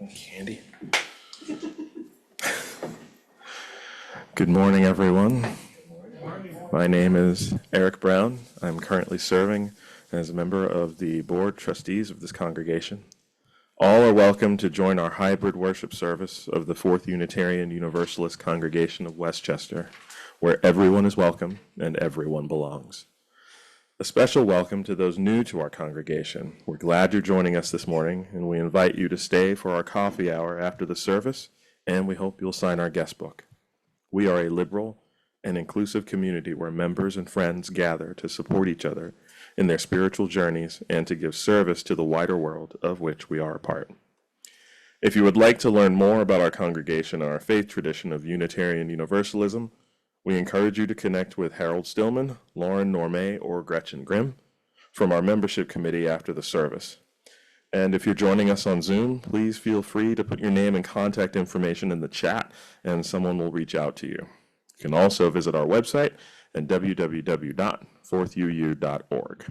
Candy. Good morning, everyone. My name is Eric Brown. I'm currently serving as a member of the board trustees of this congregation. All are welcome to join our hybrid worship service of the Fourth Unitarian Universalist congregation of Westchester, where everyone is welcome and everyone belongs. A special welcome to those new to our congregation. We're glad you're joining us this morning, and we invite you to stay for our coffee hour after the service, and we hope you'll sign our guest book. We are a liberal and inclusive community where members and friends gather to support each other in their spiritual journeys and to give service to the wider world of which we are a part. If you would like to learn more about our congregation and our faith tradition of Unitarian Universalism, we encourage you to connect with Harold Stillman, Lauren Noormae, or Gretchen Grimm from our membership committee after the service. And if you're joining us on Zoom, please feel free to put your name and contact information in the chat, and someone will reach out to you. You can also visit our website at www.fourthuu.org.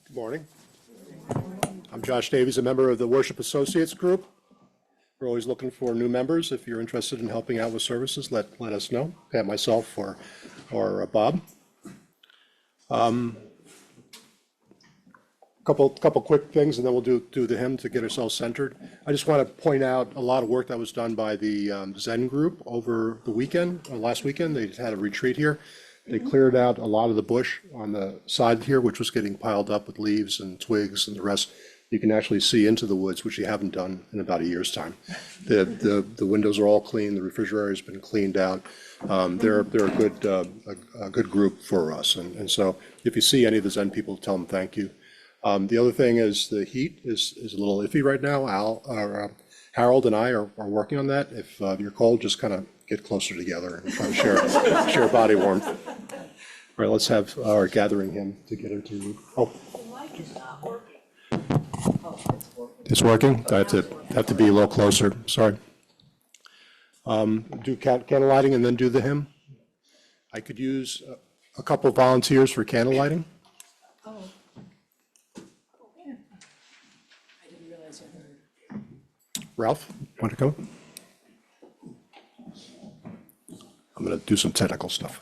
Good morning. I'm Josh Davies, a member of the Worship Associates group. We're always looking for new members. If you're interested in helping out with services, let us know, Pat, myself, or Bob. Couple quick things, and then we'll do the hymn to get ourselves centered. I just want to point out a lot of work that was done by the Zen group over the weekend, last weekend. They had a retreat here. They cleared out a lot of the bush on the side here, which was getting piled up with leaves and twigs and the rest. You can actually see into the woods, which you haven't done in about a year's time. The windows are all clean. The refrigerator has been cleaned out. They're a good group for us. And so if you see any of the Zen people, tell them thank you. The other thing is the heat is a little iffy right now. Harold and I are working on that. If you're cold, just kind of get closer together and try to share body warmth. All right, let's have our gathering hymn to get her to. Oh. The mic is not working. It's working? I have to be a little closer, sorry. Do candle lighting and then do the hymn. I could use a couple of volunteers for candle lighting. Oh. Yeah. I didn't realize I heard. Ralph, want to come? I'm going to do some technical stuff.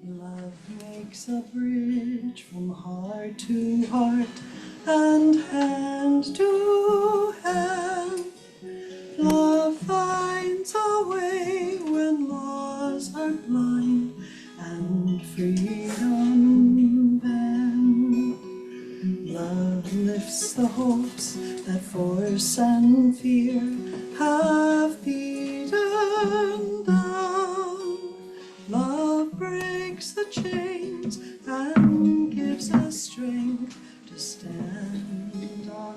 Love makes a bridge from heart to heart and hand to hand. Love finds a way when laws are blind and freedom bend. Love lifts the hopes that force and fear have beaten down. Love breaks the chains and gives us strength to stand our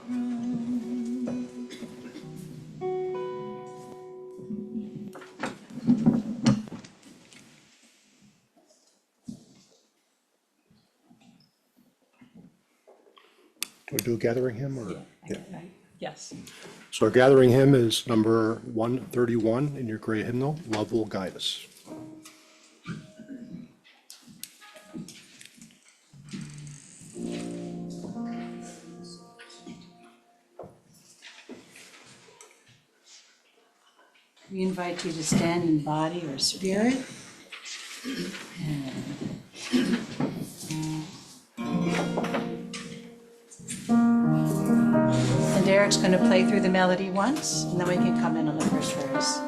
ground. Do I do a gathering hymn or? Yeah. Yes. So our gathering hymn is number 131 in your gray hymnal, Love Will Guide Us. We invite you to stand in body or spirit. And Eric's going to play through the melody once, and then we can come in on the first verse.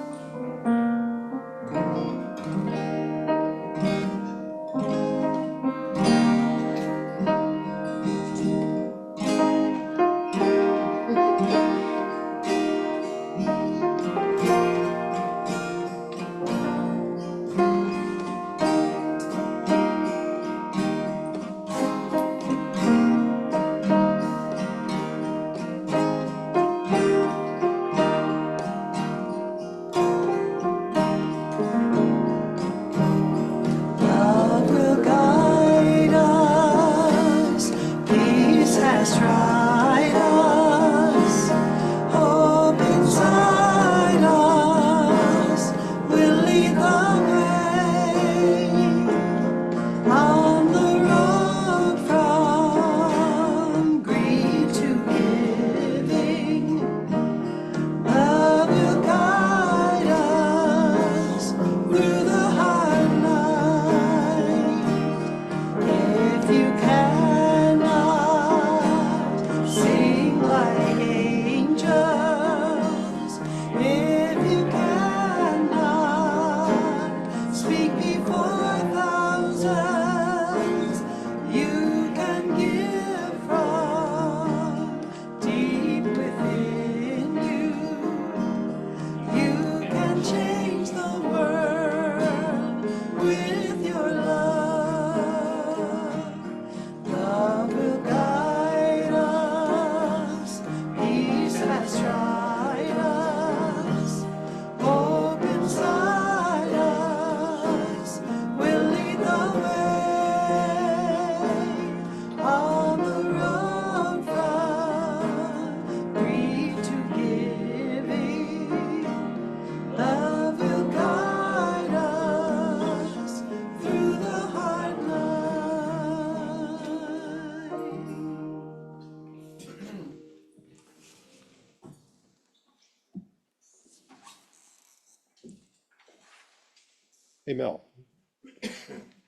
Hey, Mel.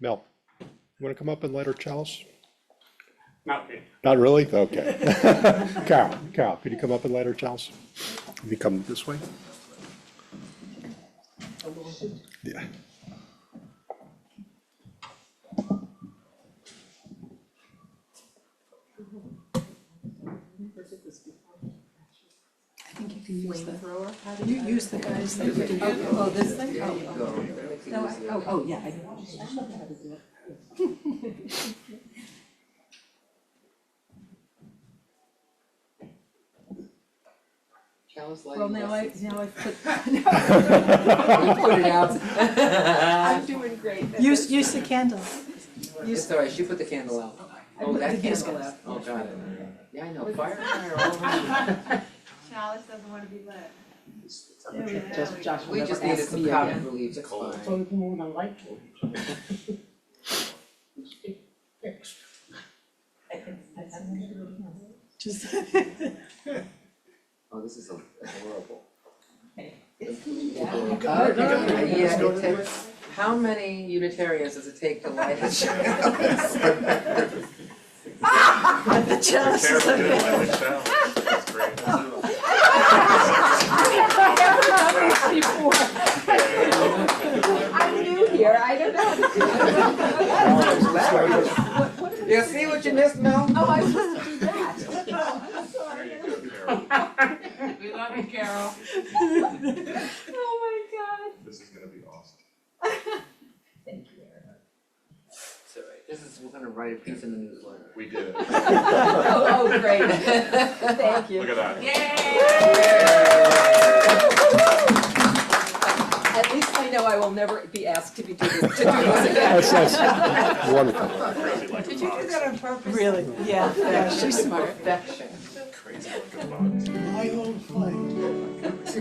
Mel, you want to come up and light our chalice? Not me. Not really? Okay. Carol, could you come up and light our chalice? Can you come this way? Yeah. I think you can use the thrower. You use the guys that you do. Oh, this thing? Oh, yeah. I know how to do it. Well, now I put. Put it out. I'm doing great. Use the candle. It's all right, she put the candle out. Oh, put that the candle candle out. out. Oh, got it. Yeah, I know, fire all over. Chalice doesn't want to be lit. You. We just needed some comic relief, that's fine. Just. Oh, this is horrible. Let's go to it. How many Unitarians does it take to light a chalice? The chalice is okay. That's great. I'm new here, I don't know. You see what you missed, Mel? Oh, I was supposed to do that. We love you, Carol. Oh, my God. This is gonna be awesome. Thank you, Eric. It's all right, we're gonna write a piece in the newsletter. We did it. Oh, great. Thank you. Look at that. At least I know I will never be asked to do this again. That's wonderful. Did you do that on purpose? Really? Yeah, she's smart. Perfection. Crazy looking box.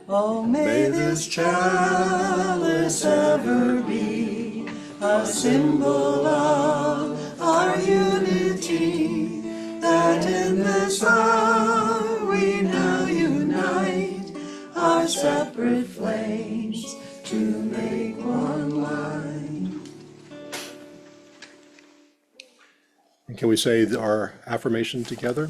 Oh, may this chalice ever be a symbol of our unity, that in this hour we now unite our separate flames to make one light. And can we say our affirmation together?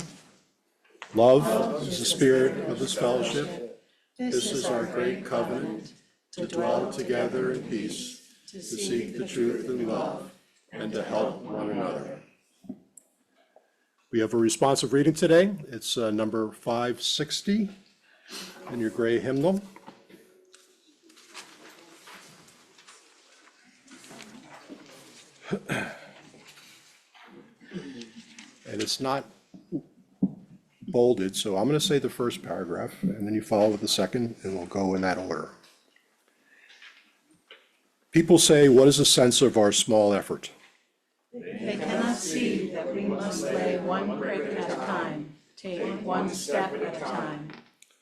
Love is the spirit of this fellowship. This is our great covenant, to dwell together in peace, to seek the truth in love, and to help one another. We have a responsive reading today. It's number 560 in your gray hymnal. And it's not bolded, so I'm going to say the first paragraph, and then you follow with the second, and we'll go in that order. People say, what is the sense of our small effort? They cannot see that we must lay one brick at a time, take one step at a time.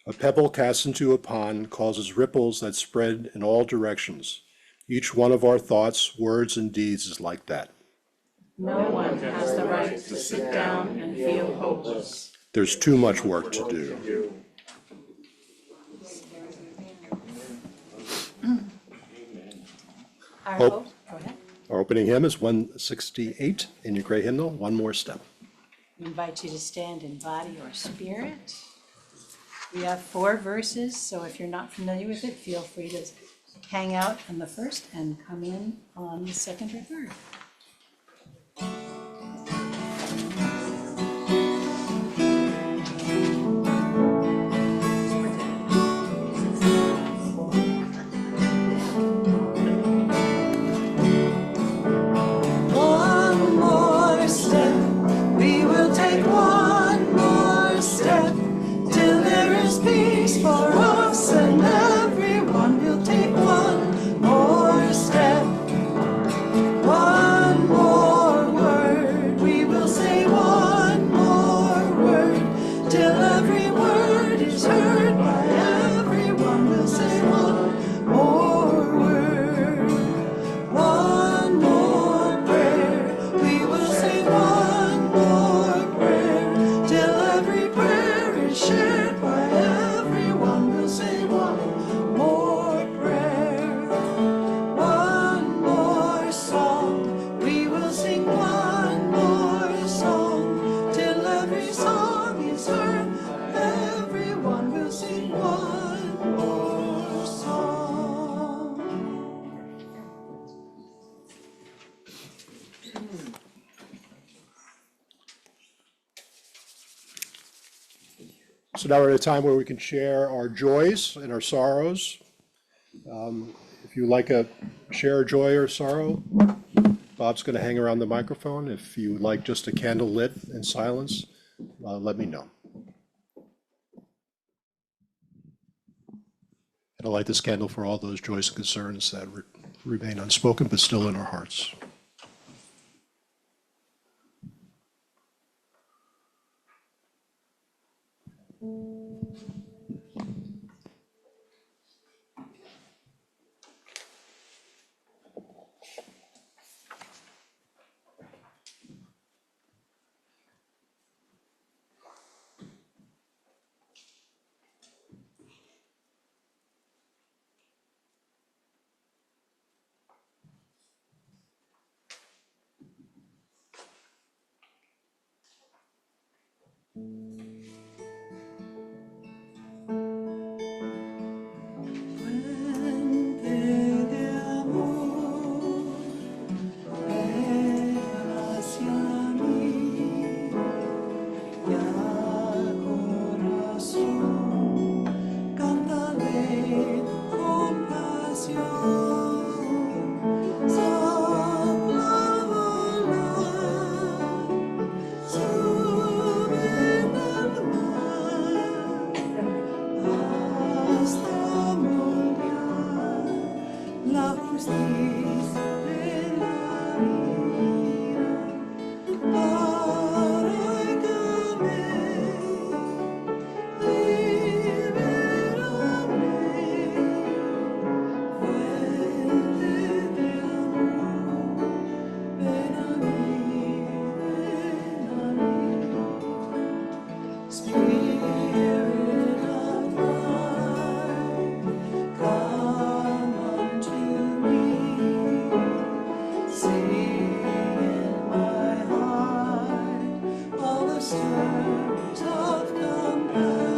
A pebble cast into a pond causes ripples that spread in all directions. Each one of our thoughts, words, and deeds is like that. No one has the right to sit down and feel hopeless. There's too much work to do. Our Hope. hope, go ahead. Our opening hymn is 168 in your gray hymnal, One More Step. We invite you to stand in body or spirit. We have 4 verses, so if you're not familiar with it, feel free to hang out on the first and come in on the second or third. One more step, we will take one more step, till there is peace for us and everyone. We'll take one more step, one more word, we will say one more word, till every word is heard by everyone. We'll say one more word, one more prayer, we will say one more prayer, till every prayer is shared by everyone. We'll So now we're at a time where we can share our joys and our sorrows. If you like a share a joy or sorrow, Bob's going to hang around the microphone. If you would like just a candle lit in silence, let me know. And I light this candle for all those joys and concerns that remain unspoken but still in our hearts. Fuente de amor, ven hacia mí, ya corazón, cántale compasión, sopla volar, sube del mar, hasta moldear la justicia de la vida para cambiar, libérame, fuente de amor, ven a mí, Spirit of life, come unto me, sing in my heart all the stars of compassion,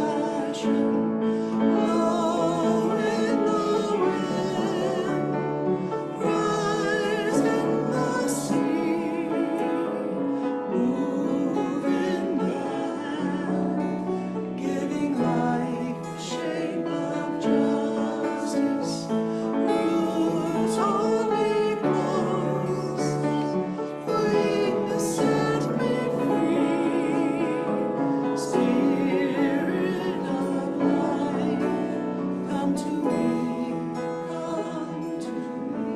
blow in the wind, rise in the sea, move in the hand, giving life the shape of justice, roots only close, weakness set me free, Spirit of life, come to me, come to me.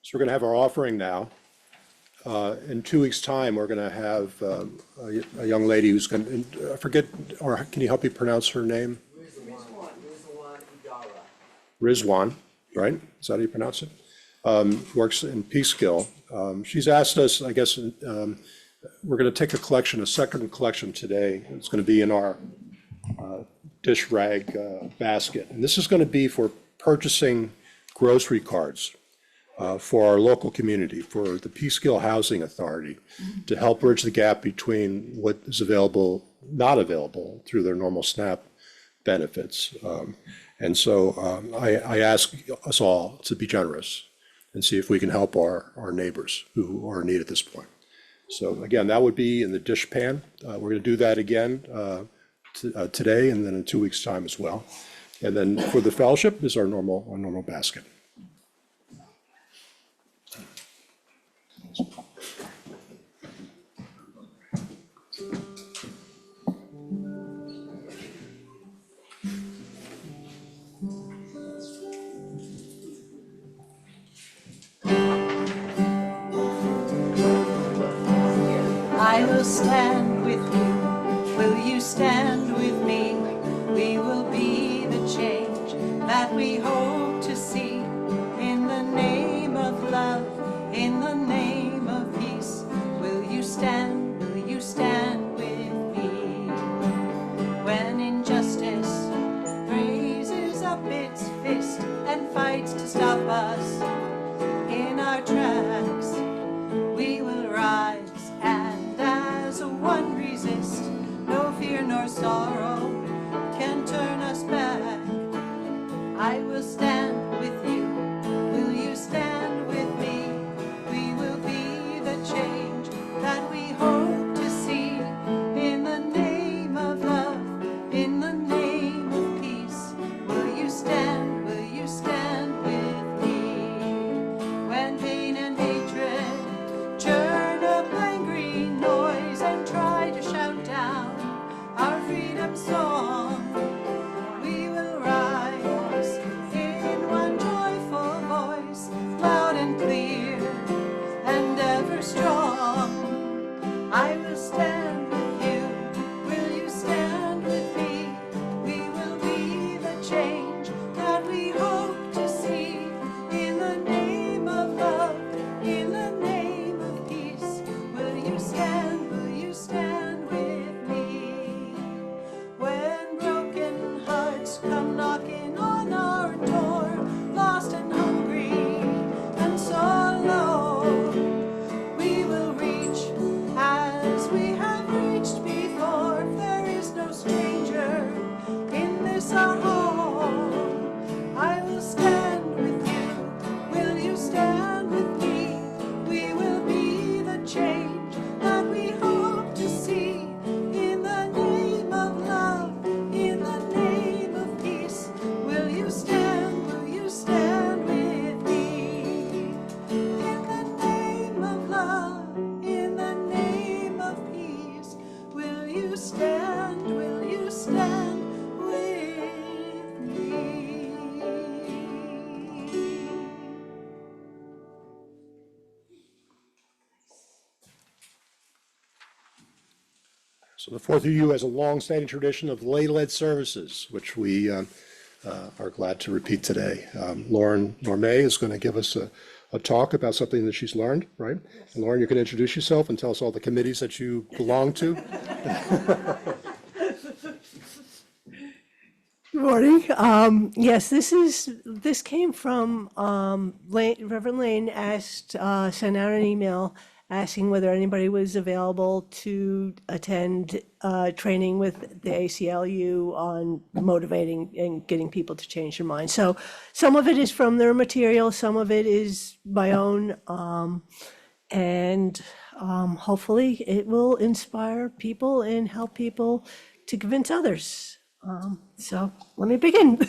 So we're going to have our offering now. In 2 weeks' time, we're going to have a young lady who's going to, I forget, or can you help me pronounce her name? Rizwan, right? Is that how you pronounce it? Works in Peekskill. She's asked us, I guess, we're going to take a collection, a second collection today. It's going to be in our dish rag basket. And this is going to be for purchasing grocery cards for our local community, for the Peekskill Housing Authority, to help bridge the gap between what is available, not available through their normal SNAP benefits. And so I ask us all to be generous and see if we can help our neighbors who are in need at this point. So again, that would be in the dish pan. We're going to do that again today and then in 2 weeks' time as well. And then for the fellowship is our normal basket. I will stand with you. Will you stand with me? We will be the change that we hope to see. In the name of love, in the name of peace, will you stand with me? When injustice raises up its fist and fights to stop us in our tracks, we will rise and as one resist. No fear nor sorrow can turn us back. I will stand with you. So the 4th UU has a long-standing tradition of lay-led services, which we are glad to repeat today. Lauren Noormae is going to give us a talk about something that she's learned, right? And Lauren, you can introduce yourself and tell us all the committees that you belong to. Good morning. Yes, this came from Reverend Lane sent out an email asking whether anybody was available to attend training with the ACLU on motivating and getting people to change their mind. So some of it is from their material, some of it is my own, and hopefully it will inspire people and help people to convince others. So let me begin.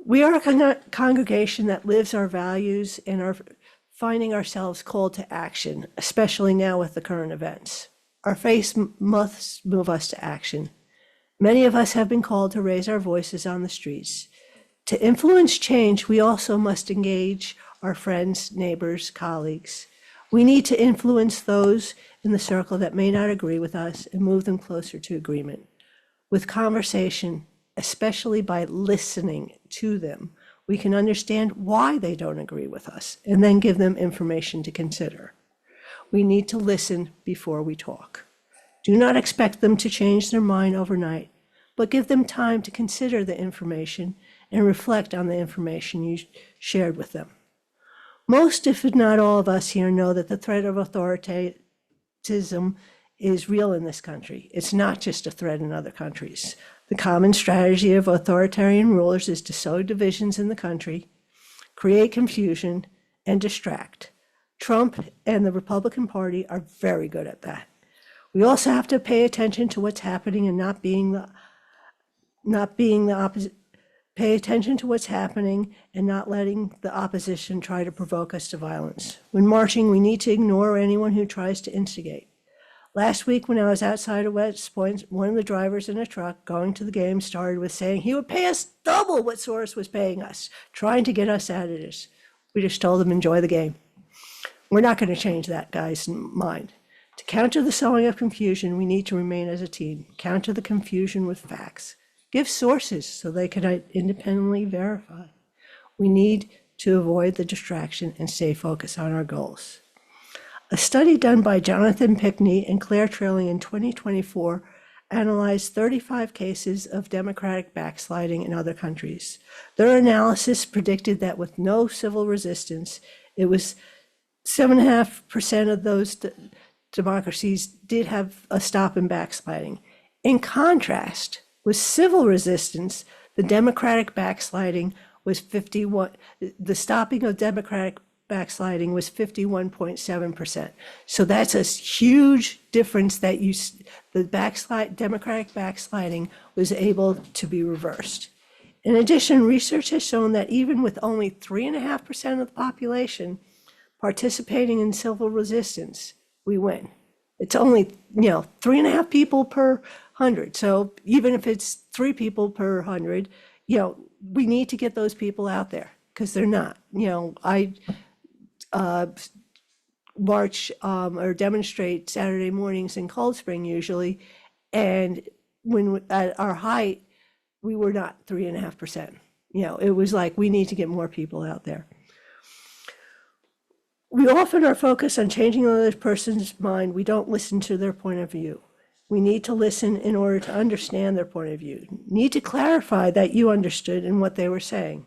We are a congregation that lives our values and are finding ourselves called to action, especially now with the current events. Our faith must move us to action. Many of us have been called to raise our voices on the streets. To influence change, we also must engage our friends, neighbors, colleagues. We need to influence those in the circle that may not agree with us and move them closer to agreement. With conversation, especially by listening to them, we can understand why they don't agree with us and then give them information to consider. We need to listen before we talk. Do not expect them to change their mind overnight, but give them time to consider the information and reflect on the information you shared with them. Most, if not all of us here, know that the threat of authoritarianism is real in this country. It's not just a threat in other countries. The common strategy of authoritarian rulers is to sow divisions in the country, create confusion, and distract. Trump and the Republican Party are very good at that. We also have to pay attention to what's happening and not being the opposite. Pay attention to what's happening and not letting the opposition try to provoke us to violence. When marching, we need to ignore anyone who tries to instigate. Last week, when I was outside of West Point, one of the drivers in a truck going to the game started with saying he would pay us double what Soros was paying us, trying to get us out of this. We just told him, enjoy the game. We're not going to change that guy's mind. To counter the sowing of confusion, we need to remain as a team. Counter the confusion with facts. Give sources so they can independently verify. We need to avoid the distraction and stay focused on our goals. A study done by Jonathan Pickney and Claire Trilling in 2024 analyzed 35 cases of democratic backsliding in other countries. Their analysis predicted that with no civil resistance, it was 7.5% of those democracies did have a stop in backsliding. In contrast, with civil resistance, the democratic backsliding was 51, the stopping of democratic backsliding was 51.7%. So that's a huge difference that the democratic backsliding was able to be reversed. In addition, research has shown that even with only 3.5% of the population participating in civil resistance, we win. It's only, 3.5 people per 100. So even if it's 3 people per 100, we need to get those people out there because they're not. I march or demonstrate Saturday mornings in Cold Spring usually, and when at our height, we were not 3.5%. It was like we need to get more people out there. We often are focused on changing another person's mind. We don't listen to their point of view. We need to listen in order to understand their point of view. Need to clarify that you understood and what they were saying.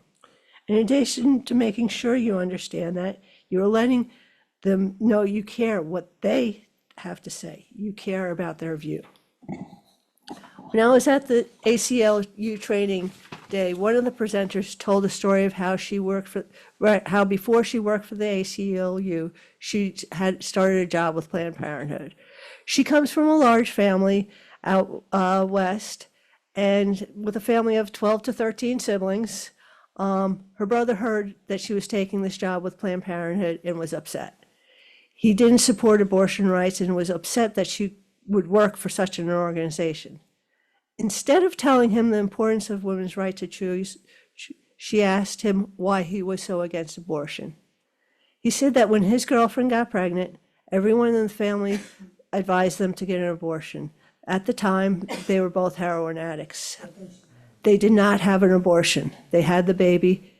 In addition to making sure you understand that, you're letting them know you care what they have to say. You care about their view. When I was at the ACLU training day, one of the presenters told a story of how how before she worked for the ACLU, she had started a job with Planned Parenthood. She comes from a large family out west, and with a family of 12 to 13 siblings. Her brother heard that she was taking this job with Planned Parenthood and was upset. He didn't support abortion rights and was upset that she would work for such an organization. Instead of telling him the importance of women's right to choose, she asked him why he was so against abortion. He said that when his girlfriend got pregnant, everyone in the family advised them to get an abortion. At the time, they were both heroin addicts. They did not have an abortion. They had the baby.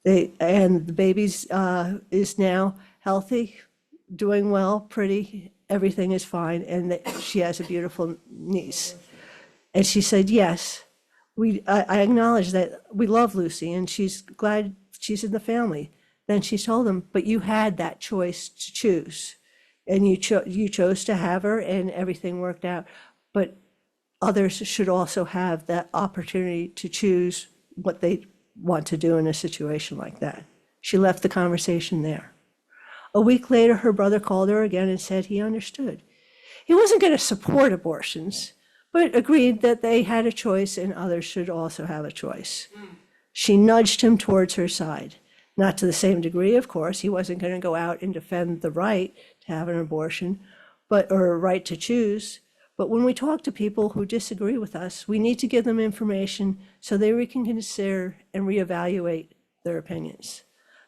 And the baby's is now healthy, doing well, pretty, everything is fine, and she has a beautiful niece. And she said, yes, I acknowledge that we love Lucy, and she's glad she's in the family. Then she told them, but you had that choice to choose, and you chose to have her, and everything worked out. But others should also have that opportunity to choose what they want to do in a situation like that. She left the conversation there. A week later, her brother called her again and said he understood. He wasn't going to support abortions, but agreed that they had a choice and others should also have a choice. She nudged him towards her side. Not to the same degree, of course. He wasn't going to go out and defend the right to have an abortion, or a right to choose. But when we talk to people who disagree with us, we need to give them information so they can consider and reevaluate their opinions.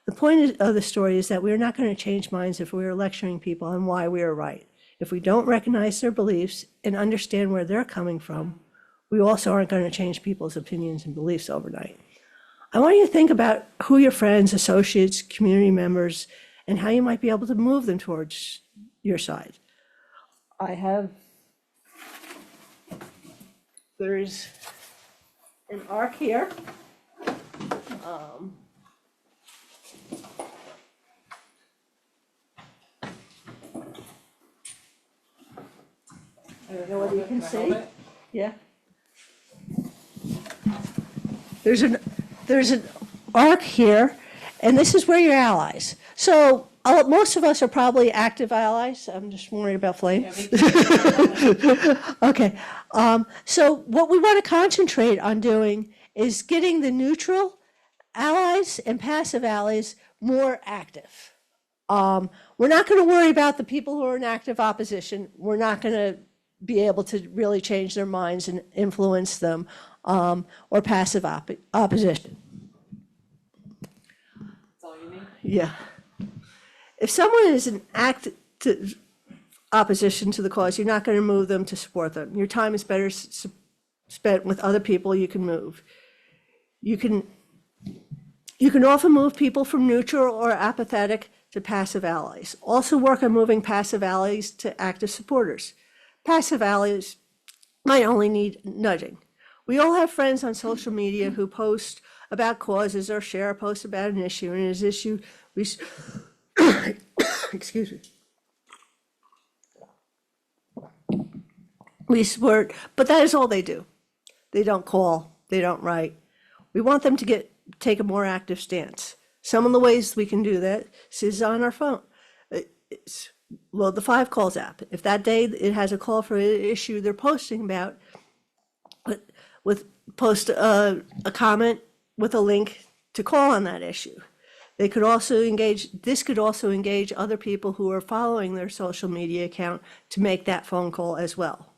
The point of the story is that we're not going to change minds if we're lecturing people on why we are right. If we don't recognize their beliefs and understand where they're coming from, we also aren't going to change people's opinions and beliefs overnight. I want you to think about who your friends, associates, community members, and how you might be able to move them towards your side. There's an arc here. I don't know whether you can see. Yeah. There's an arc here, and this is where your allies. So most of us are probably active allies. I'm just worried about flame. Okay. So what we want to concentrate on doing is getting the neutral allies and passive allies more active. We're not going to worry about the people who are in active opposition. We're not going to be able to really change their minds and influence them, or passive opposition. That's all you need? Yeah. If someone is in active opposition to the cause, you're not going to move them to support them. Your time is better spent with other people you can move. You can often move people from neutral or apathetic to passive allies. Also work on moving passive allies to active supporters. Passive allies might only need nudging. We all have friends on social media who post about causes or share a post about an issue, and as issue we excuse me. We support, but that is all they do. They don't call, they don't write. We want them to take a more active stance. Some of the ways we can do that is on our phone. The 5 Calls app. If that day it has a call for an issue they're posting about, post a comment with a link to call on that issue. They could also this could also engage other people who are following their social media account to make that phone call as well.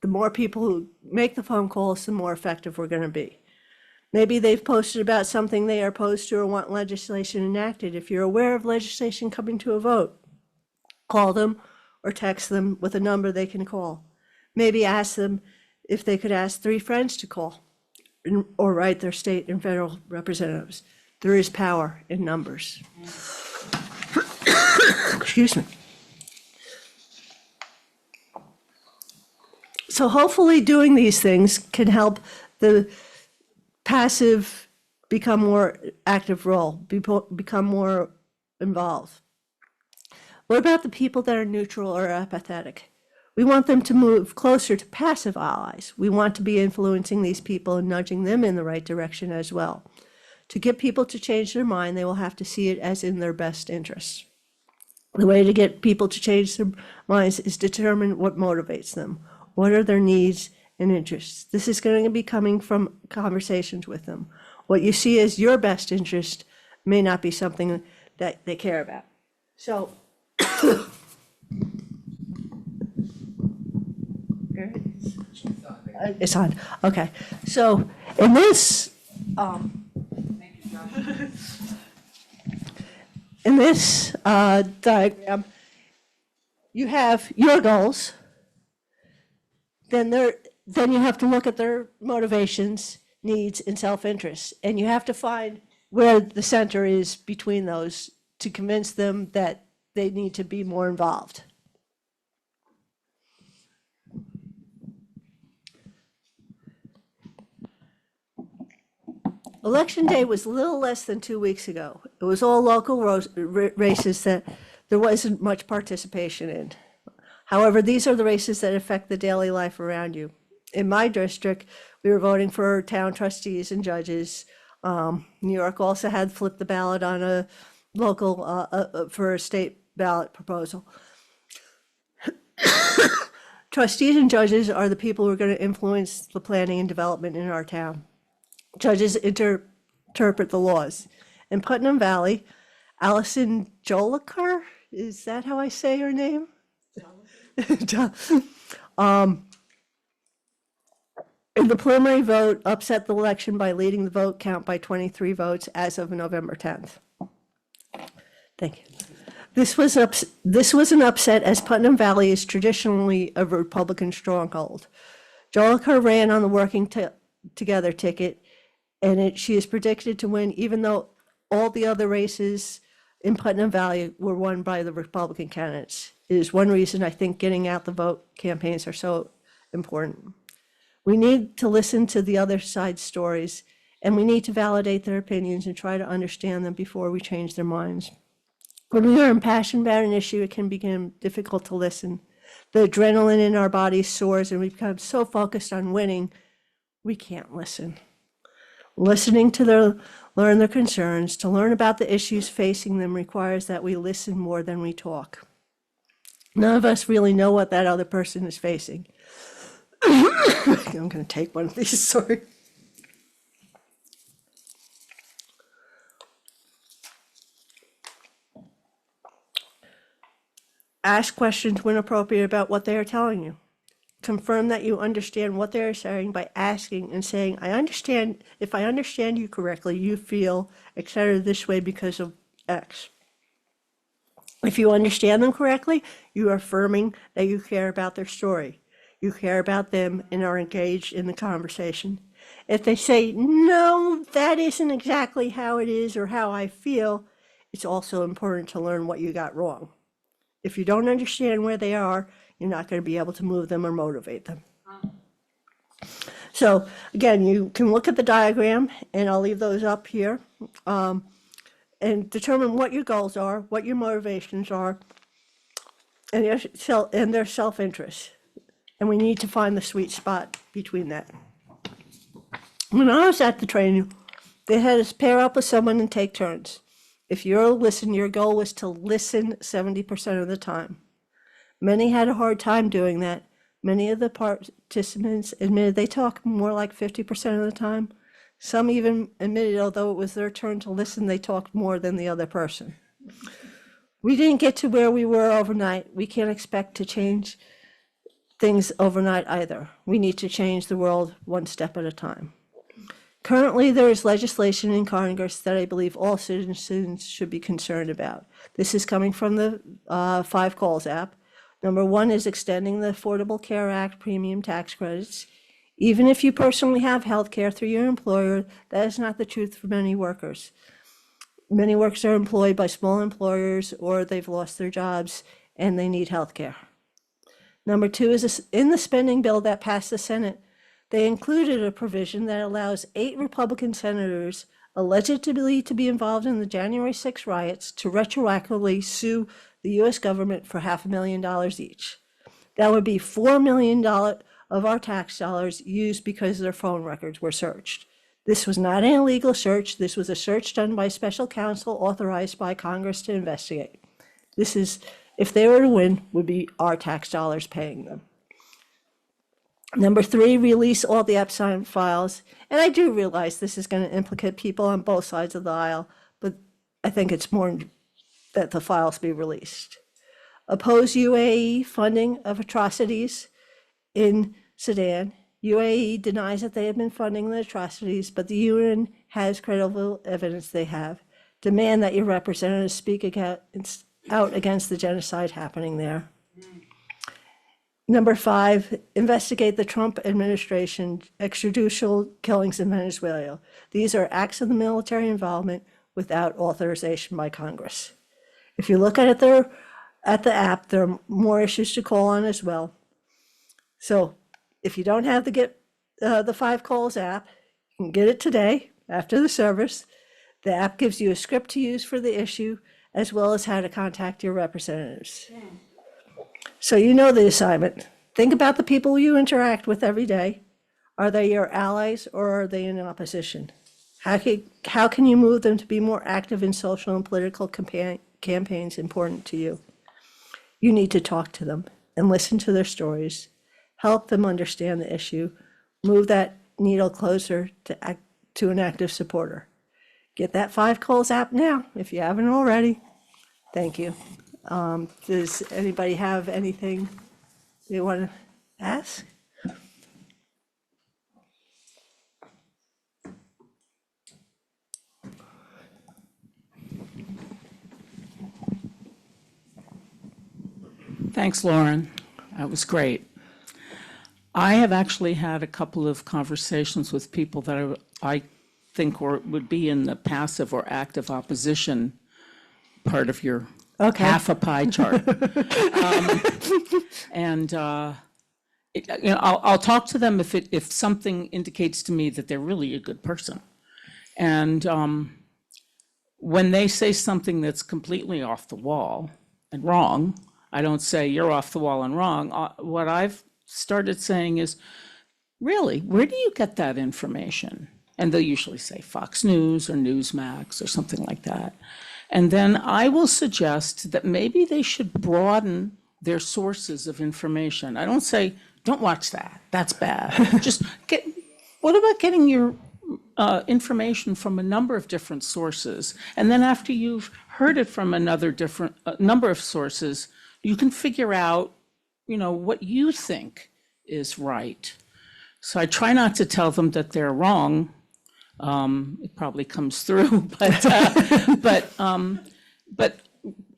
The more people who make the phone calls, the more effective we're going to be. Maybe they've posted about something they are opposed to or want legislation enacted. If you're aware of legislation coming to a vote, call them or text them with a number they can call. Maybe ask them if they could ask 3 friends to call or write their state and federal representatives. There is power in numbers. Excuse me. So hopefully doing these things can help the passive become more active role, become more involved. What about the people that are neutral or apathetic? We want them to move closer to passive allies. We want to be influencing these people and nudging them in the right direction as well. To get people to change their mind, they will have to see it as in their best interests. The way to get people to change their minds is determine what motivates them. What are their needs and interests? This is going to be coming from conversations with them. What you see as your best interest may not be something that they care about. So, it's on. Okay. So in this, diagram, you have your goals, then you have to look at their motivations, needs, and self-interest. And you have to find where the center is between those to convince them that they need to be more involved. Election day was a little less than 2 weeks ago. It was all local races that there wasn't much participation in. However, these are the races that affect the daily life around you. In my district, we were voting for town trustees and judges. New York also had flipped the ballot on a local, for a state ballot proposal. Trustees and judges are the people who are going to influence the planning and development in our town. Judges interpret the laws. In Putnam Valley, Allison Joliker, is that how I say her name? In the preliminary vote, upset the election by leading the vote count by 23 votes as of November 10th. Thank you. This was an upset as Putnam Valley is traditionally a Republican stronghold. Joliker ran on the Working Together ticket, and she is predicted to win, even though all the other races in Putnam Valley were won by the Republican candidates. It is one reason I think getting out the vote campaigns are so important. We need to listen to the other side's stories, and we need to validate their opinions and try to understand them before we change their minds. When we are impassioned about an issue, it can become difficult to listen. The adrenaline in our bodies soars, and we become so focused on winning, we can't listen. Listening to learn their concerns, to learn about the issues facing them requires that we listen more than we talk. None of us really know what that other person is facing. I'm going to take one of these, sorry. Ask questions when appropriate about what they are telling you. Confirm that you understand what they are saying by asking and saying, I understand, if I understand you correctly, you feel etc. this way because of X. If you understand them correctly, you are affirming that you care about their story. You care about them and are engaged in the conversation. If they say, no, that isn't exactly how it is or how I feel, it's also important to learn what you got wrong. If you don't understand where they are, you're not going to be able to move them or motivate them. So again, you can look at the diagram, and I'll leave those up here, and determine what your goals are, what your motivations are, and their self-interest. And we need to find the sweet spot between that. When I was at the training, they had us pair up with someone and take turns. If you're a listen, your goal was to listen 70% of the time. Many had a hard time doing that. Many of the participants admitted they talk more like 50% of the time. Some even admitted, although it was their turn to listen, they talked more than the other person. We didn't get to where we were overnight. We can't expect to change things overnight either. We need to change the world one step at a time. Currently, there is legislation in Congress that I believe all citizens should be concerned about. This is coming from the 5 Calls app. Number 1 is extending the Affordable Care Act premium tax credits. Even if you personally have health care through your employer, that is not the truth for many workers. Many workers are employed by small employers, or they've lost their jobs and they need health care. Number 2 is in the spending bill that passed the Senate, they included a provision that allows 8 Republican senators allegedly to be involved in the January 6 riots to retroactively sue the U.S. government for $500,000 each. That would be $4 million of our tax dollars used because their phone records were searched. This was not an illegal search. This was a search done by special counsel authorized by Congress to investigate. This is, if they were to win, would be our tax dollars paying them. Number 3, release all the Epstein files. And I do realize this is going to implicate people on both sides of the aisle, but I think it's more that the files be released. Oppose UAE funding of atrocities in Sudan. UAE denies that they have been funding the atrocities, but the UN has credible evidence they have. Demand that your representatives speak out against the genocide happening there. Number 5, investigate the Trump administration extrajudicial killings in Venezuela. These are acts of the military involvement without authorization by Congress. If you look at it there, at the app, there are more issues to call on as well. So if you don't have the 5 Calls app, you can get it today after the service. The app gives you a script to use for the issue, as well as how to contact your representatives. So you know the assignment. Think about the people you interact with every day. Are they your allies or are they in opposition? How can you move them to be more active in social and political campaigns important to you? You need to talk to them and listen to their stories, help them understand the issue, move that needle closer to an active supporter. Get that 5 Calls app now if you haven't already. Thank you. Does anybody have anything they want to ask? Thanks, Lauren. That was great. I have actually had a couple of conversations with people that I think would be in the passive or active opposition part of your half a pie chart. I'll talk to them if something indicates to me that they're really a good person. And when they say something that's completely off the wall and wrong, I don't say you're off the wall and wrong. What I've started saying is, really, where do you get that information? And they'll usually say Fox News or Newsmax or something like that. And then I will suggest that maybe they should broaden their sources of information. I don't say, don't watch that, that's bad. Just what about getting your information from a number of different sources? And then after you've heard it from another different number of sources, you can figure out, what you think is right. So I try not to tell them that they're wrong. It probably comes through, but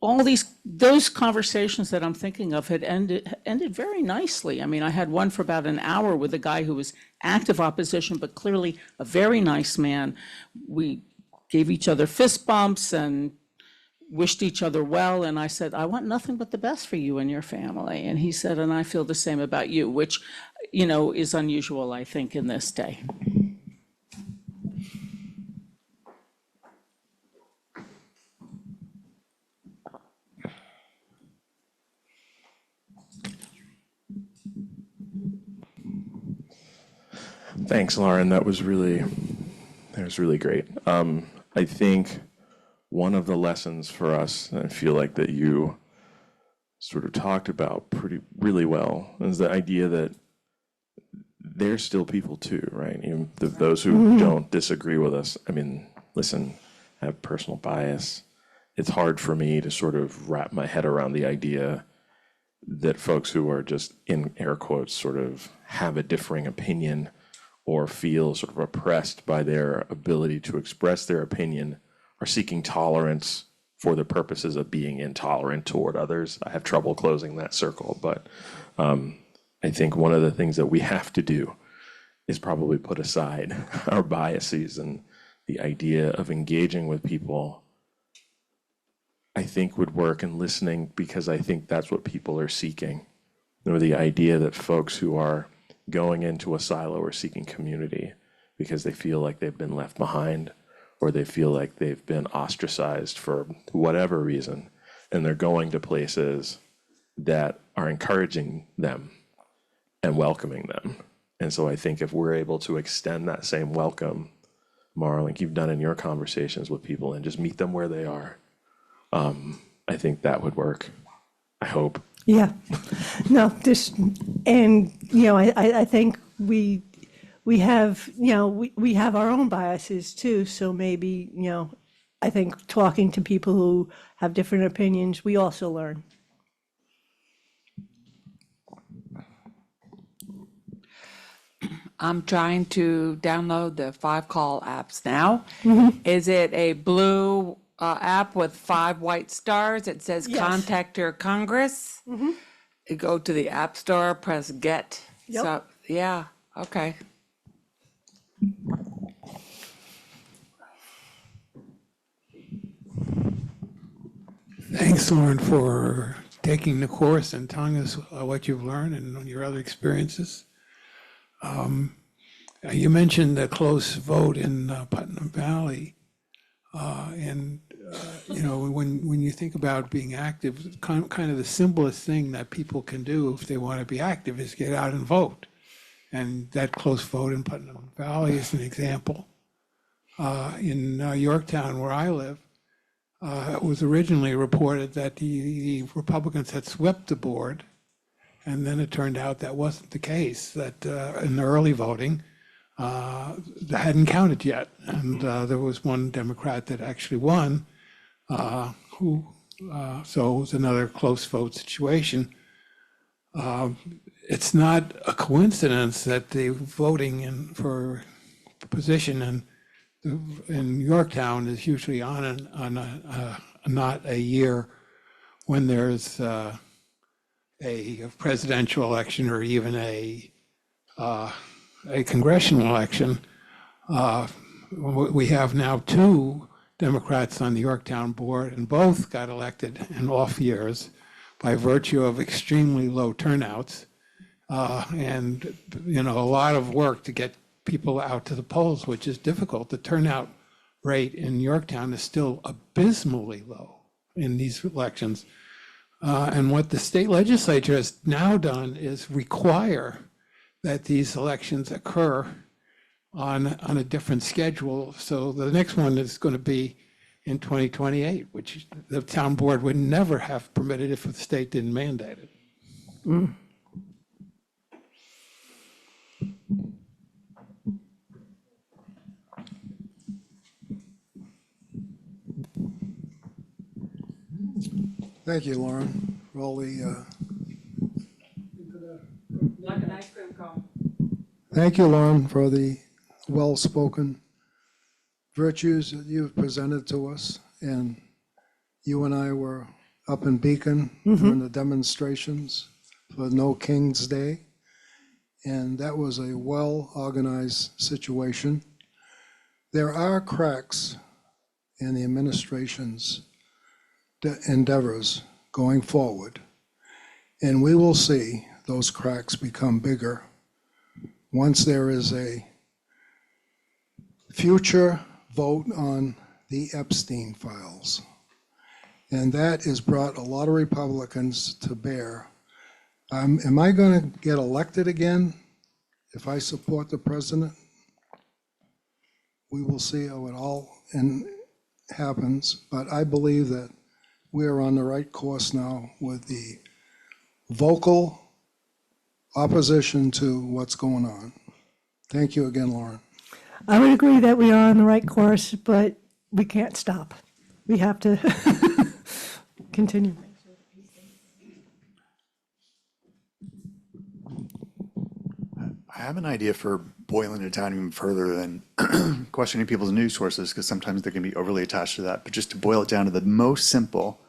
all those conversations that I'm thinking of had ended very nicely. I mean, I had one for about an hour with a guy who was active opposition, but clearly a very nice man. We gave each other fist bumps and wished each other well. And I said, I want nothing but the best for you and your family. And he said, and I feel the same about you, which, is unusual, I think, in this day. Thanks, Lauren. That was really great. I think one of the lessons for us, and I feel like that you sort of talked about really well, is the idea that they're still people too, right? Even those who don't disagree with us. I mean, listen, I have personal bias. It's hard for me to sort of wrap my head around the idea that folks who are just, in air quotes, sort of have a differing opinion or feel sort of oppressed by their ability to express their opinion are seeking tolerance for the purposes of being intolerant toward others. I have trouble closing that circle, but I think one of the things that we have to do is probably put aside our biases, and the idea of engaging with people, I think, would work in listening, because I think that's what people are seeking. The idea that folks who are going into a silo are seeking community because they feel like they've been left behind, or they feel like they've been ostracized for whatever reason, and they're going to places that are encouraging them and welcoming them. And so I think if we're able to extend that same welcome, Mara, like you've done in your conversations with people, and just meet them where they are, I think that would work. I hope. Yeah. No, I think we have, we have our own biases too. So maybe, I think talking to people who have different opinions, we also learn. I'm trying to download the 5 Call apps now. Is it a blue app with 5 white stars? It says Yes. contact your Congress. You go to the App Store, press Get. Yep. So, yeah, okay. Thanks, Lauren, for taking the course and telling us what you've learned and your other experiences. You mentioned the close vote in Putnam Valley. When you think about being active, kind of the simplest thing that people can do if they want to be active is get out and vote. And that close vote in Putnam Valley is an example. In Yorktown, where I live, it was originally reported that the Republicans had swept the board, and then it turned out that wasn't the case, that in the early voting, that hadn't counted yet. And there was one Democrat that actually won, so it was another close vote situation. It's not a coincidence that the voting for position in Yorktown is usually not a year when there's a presidential election or even a congressional election. We have now two Democrats on the Yorktown board, and both got elected in off years by virtue of extremely low turnouts, and a lot of work to get people out to the polls, which is difficult. The turnout rate in Yorktown is still abysmally low in these elections. And what the state legislature has now done is require that these elections occur on a different schedule. So the next one is going to be in 2028, which the town board would never have permitted if the state didn't mandate it. Mm. Thank you, Lauren, for all the. Like an ice cream cone. Thank you, Lauren, for the well-spoken virtues that you've presented to us. And you and I were up in Beacon during the demonstrations for No King's Day. And that was a well-organized situation. There are cracks in the administration's endeavors going forward, and we will see those cracks become bigger once there is a future vote on the Epstein files. And that has brought a lot of Republicans to bear. Am I going to get elected again if I support the president? We will see how it all happens, but I believe that we are on the right course now with the vocal opposition to what's going on. Thank you again, Lauren. I would agree that we are on the right course, but we can't stop. We have to continue. I have an idea for boiling it down even further than questioning people's news sources, because sometimes they can be overly attached to that. But just to boil it down to the most simple,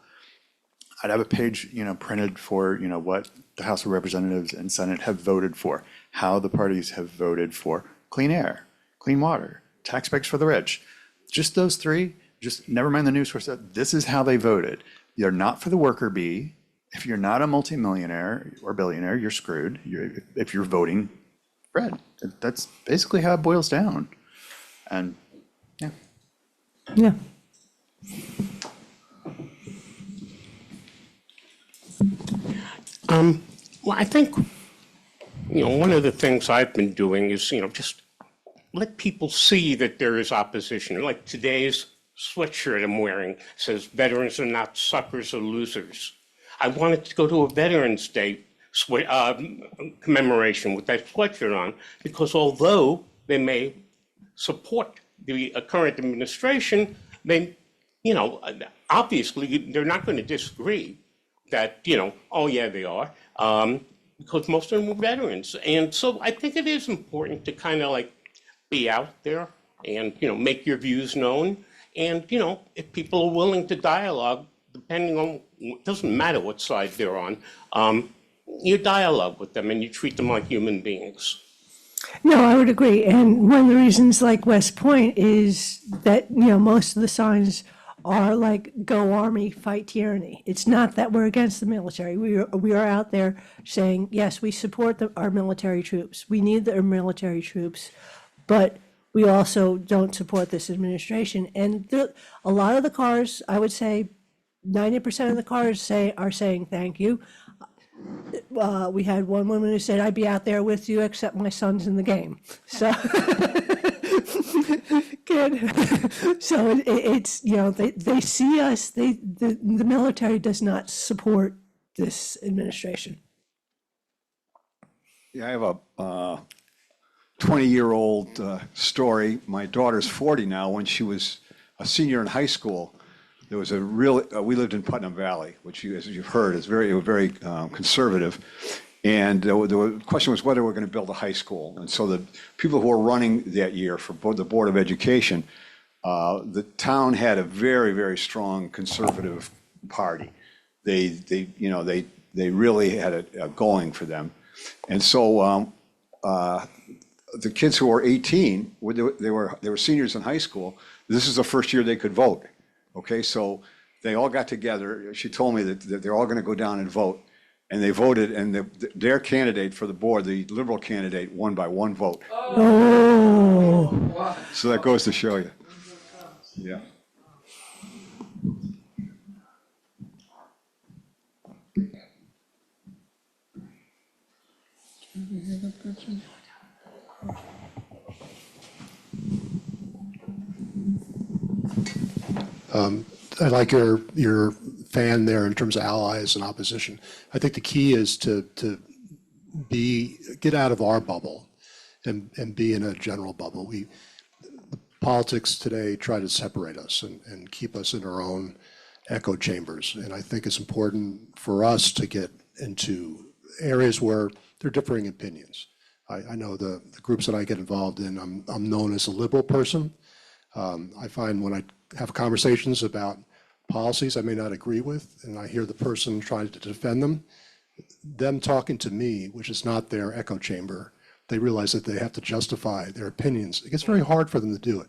I'd have a page, printed for, what the House of Representatives and Senate have voted for, how the parties have voted for clean air, clean water, tax breaks for the rich. Just those three, just never mind the news source. This is how they voted. They're not for the worker bee. If you're not a multimillionaire or billionaire, you're screwed. If you're voting red, that's basically how it boils down. And yeah. Yeah. Well, I think, one of the things I've been doing is, just let people see that there is opposition. Like today's sweatshirt I'm wearing says, veterans are not suckers or losers. I wanted to go to a Veterans Day commemoration with that sweatshirt on, because although they may support the current administration, they, obviously they're not going to disagree that, oh yeah, they are, because most of them were veterans. And so I think it is important to kind of like be out there and, make your views known. And, if people are willing to dialogue, depending on, it doesn't matter what side they're on, you dialogue with them and you treat them like human beings. No, I would agree. And one of the reasons like West Point is that, most of the signs are like, go Army, fight tyranny. It's not that we're against the military. We are out there saying, yes, we support our military troops. We need our military troops, but we also don't support this administration. And a lot of the cars, I would say 90% of the cars are saying thank you. We had one woman who said, I'd be out there with you, except my son's in the game. So, so it's, they see us, the military does not support this administration. Yeah, I have a 20-year-old story. My daughter's 40 now. When she was a senior in high school, there was a real, we lived in Putnam Valley, which as you've heard, is very conservative. And the question was whether we're going to build a high school. And so the people who were running that year for the Board of Education, the town had a very strong conservative party. They really had it going for them. And so the kids who were 18, they were seniors in high school. This is the first year they could vote. Okay, so they all got together. She told me that they're all going to go down and vote. And they voted, and their candidate for the board, the Liberal candidate, won by 1 vote. Oh. So that goes to show you. Yeah. I like your fan there in terms of allies and opposition. I think the key is to get out of our bubble and be in a general bubble. The politics today try to separate us and keep us in our own echo chambers. And I think it's important for us to get into areas where there are differing opinions. I know the groups that I get involved in, I'm known as a liberal person. I find when I have conversations about policies I may not agree with, and I hear the person trying to defend them talking to me, which is not their echo chamber, they realize that they have to justify their opinions. It gets very hard for them to do it.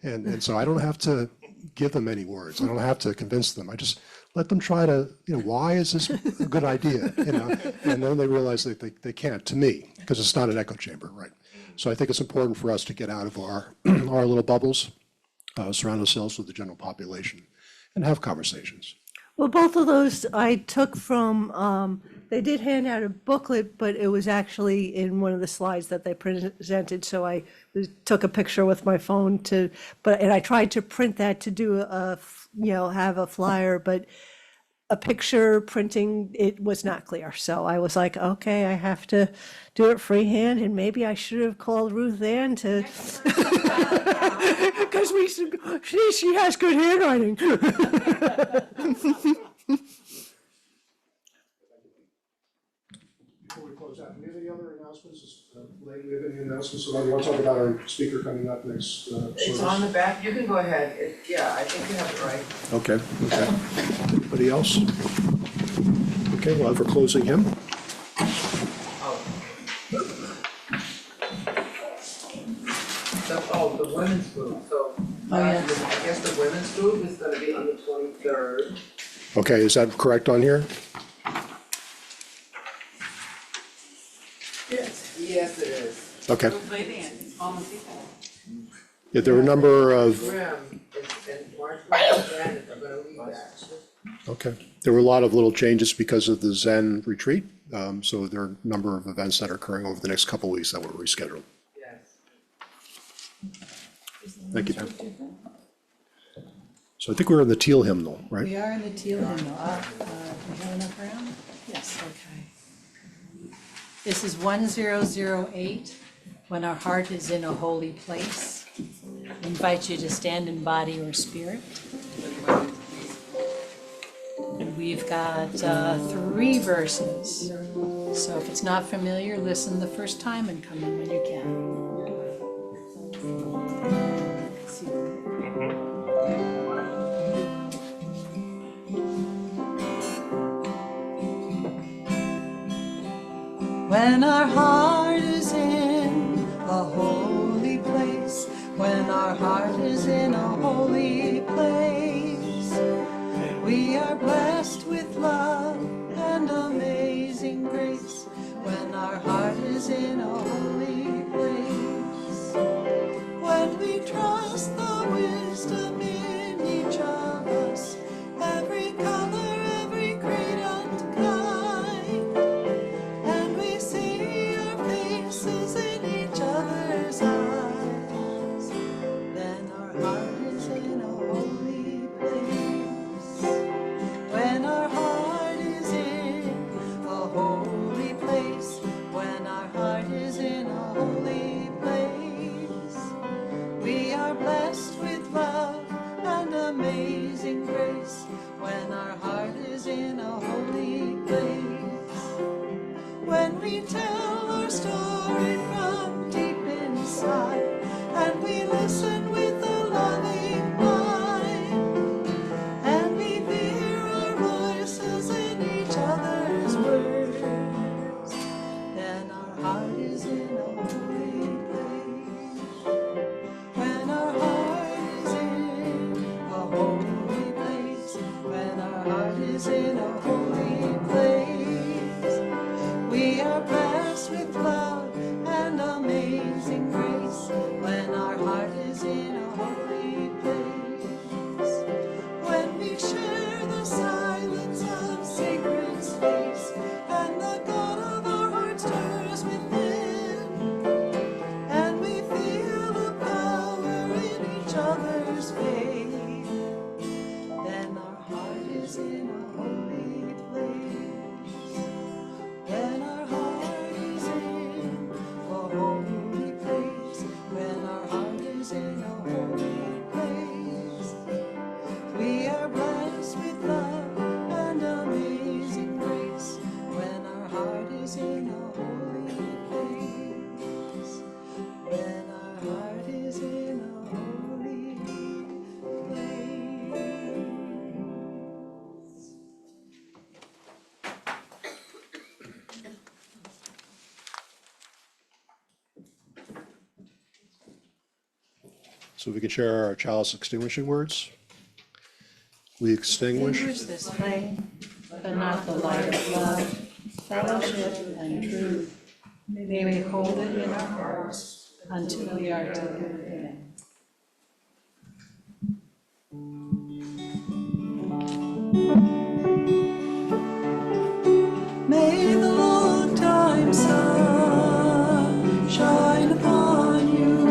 And so I don't have to give them any words. I don't have to convince them. I just let them try to, why is this a good idea? And then they realize that they can't, to me, because it's not an echo chamber, right? So I think it's important for us to get out of our little bubbles, surround ourselves with the general population, and have conversations. Well, both of those I took from, they did hand out a booklet, but it was actually in one of the slides that they presented. So I took a picture with my phone and I tried to print that to do have a flyer, but a picture printing, it was not clear. So I was like, okay, I have to do it freehand, and maybe I should have called Ruth Ann to, because she has good handwriting. Before we close out, do we have any other announcements? Lane, do we have any announcements? You want to talk about our speaker coming up next? It's on the back, you can go ahead. I think you have it right. Okay. Anybody else? Okay, well, for closing him. The women's group, so I guess the women's group is gonna be on the 23rd. Okay, is that correct on here? Yes, it is. Okay. Yeah, there were a number of, Grimm and Marjorie and Janet are gonna lead that. okay. There were a lot of little changes because of the Zen retreat. So there are a number of events that are occurring over the next couple of weeks that were rescheduled. Yes. Thank you, Pam. So I think we're in the teal hymnal, right? We are in the teal hymnal. Do we have enough room? Yes, okay. This is 1008, When Our Heart is in a Holy Place. I invite you to stand in body or spirit. And we've got 3 verses. So if it's not familiar, listen the first time and come in when you can. when our heart is in a holy place, when our heart is in a holy place, we are blessed with love and amazing grace, when our heart is in a holy place, when we trust the wisdom in each of us, every color, every creed and kind, and we see our faces in each other's eyes, then our heart is in a holy place. When our heart is in a holy place, when our heart is in a holy place, we are blessed with love and amazing grace, when our heart is in a holy place. When we tell our story from deep inside, and we listen with a loving mind, and we hear our voices in each other's words, then our heart is in a holy place. When our heart is in a holy place, when our heart is in a holy place, we are blessed with love and amazing grace, when our heart is in a holy place. When we share the silence of sacred space, and the God of our heart stirs within, and we feel the power in each other's faith, then our heart is in a holy place. When our heart is in a holy place, when our heart is in a holy place, we are blessed with love and amazing grace, when our heart is in a holy place, when our heart is in a holy place. So we can share our chalice extinguishing words. We extinguish This flame, but not the light of love, fellowship, and truth. May we hold it in our hearts until we are taken in. May the long time sun shine upon you,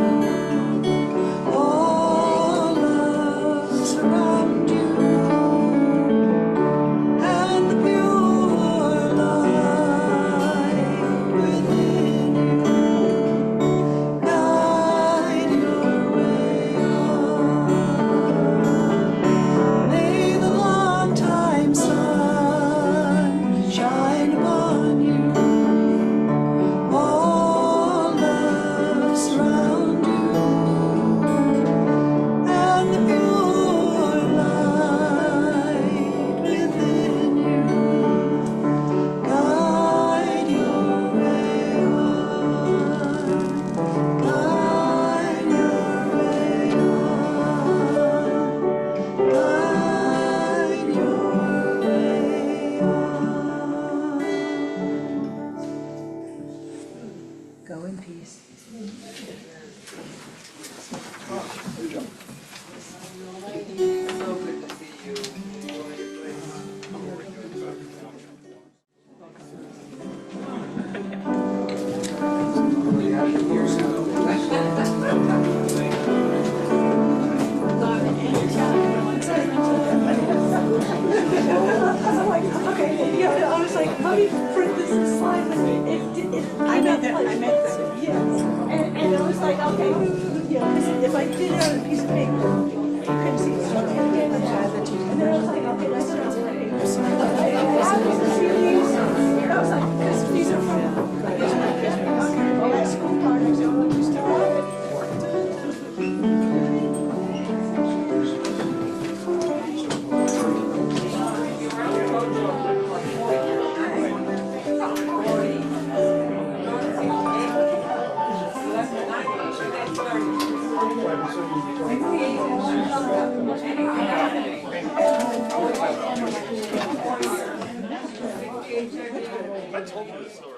all love surround you, and the pure light within you guide your way on. May the long time sun shine upon you, all love surround you, and the pure light within you guide your way on, guide your way on, guide your way on. Go in peace. Okay, yeah, I was like, let me print this and slide it. I meant that, yes. And I was like, okay, yeah, 'cause if I did it on a piece of paper, you couldn't see it. So I did it. And then I was like, okay, let's do it on paper. So I was see these. I was like, because these are from, okay, that's school projects, I want you to have it. told you this story.